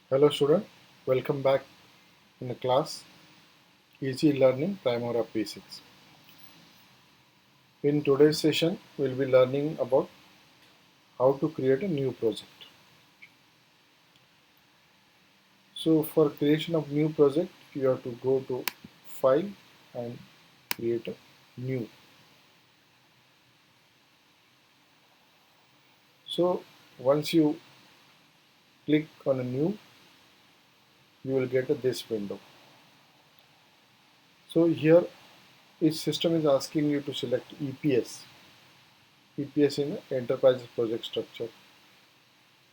Hello student, welcome back in the class Easy Learning Primavera P6. In today's session, we'll be learning about how to create a new project. So for creation of new project, you have to go to File and create a new. So once you click on a new, you will get this window. So here each system is asking you to select EPS in Enterprise Project Structure.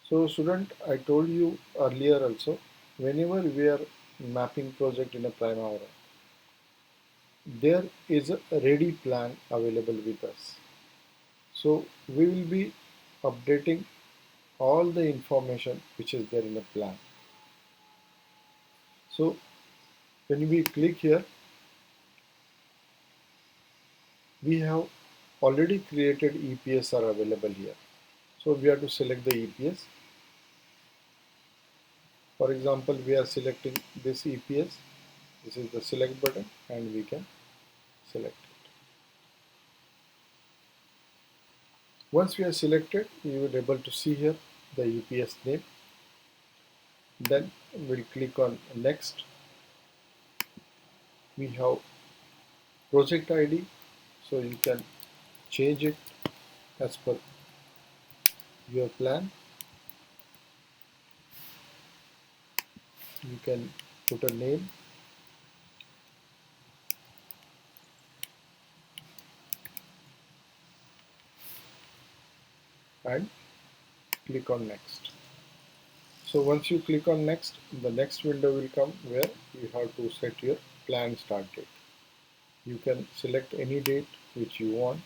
So student, I told you earlier also, whenever we are mapping project in a Primavera, there is a ready plan available with us. So we will be updating all the information which is there in the plan. So when we click here, we have already created EPS are available here. So we have to select the EPS. For example, we are selecting this EPS. This is the select button and we can select. Once we are selected, you will be able to see here the EPS name. Then we'll click on next. We have project ID, so you can change it as per your plan. You can put a name and click on next. So once you click on next, the next window will come where you have to set your plan start date. You can select any date which you want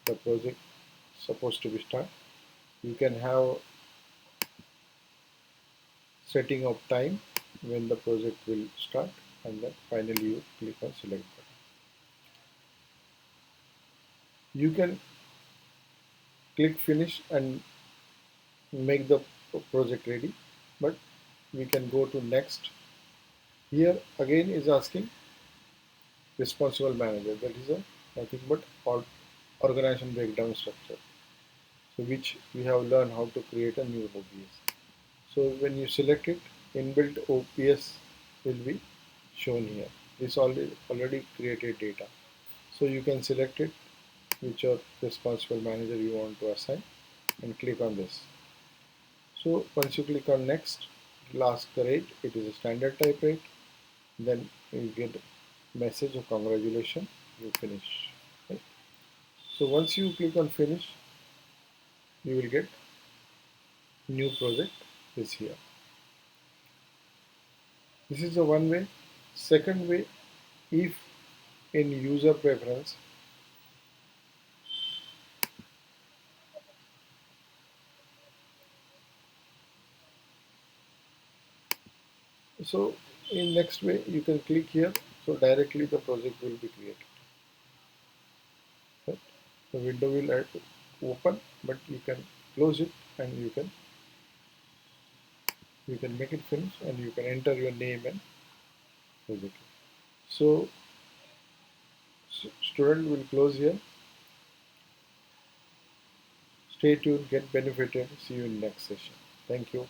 the project supposed to be start. You can have setting of time when the project will start, and then finally you click on select button. You can click finish and make the project ready, but we can go to next. Here again is asking responsible manager, that is a nothing but organization breakdown structure, so which we have learned how to create a new OPS. So when you select it, inbuilt OPS will be shown here. This already created data, so you can select it which your responsible manager you want to assign and click on this. So once you click on next, it will ask the rate. It is a standard type rate. Then you get a message of congratulations, you finish. Right? So once you click on finish, you will get new project is here. This is the one way. Second way, if in user preference, so in next way you can click here, so directly the project will be created. Right? The window will open, but you can close it and you can make it finish and you can enter your name and project. So student will close here. Stay tuned, get benefited. See you in next session. Thank you.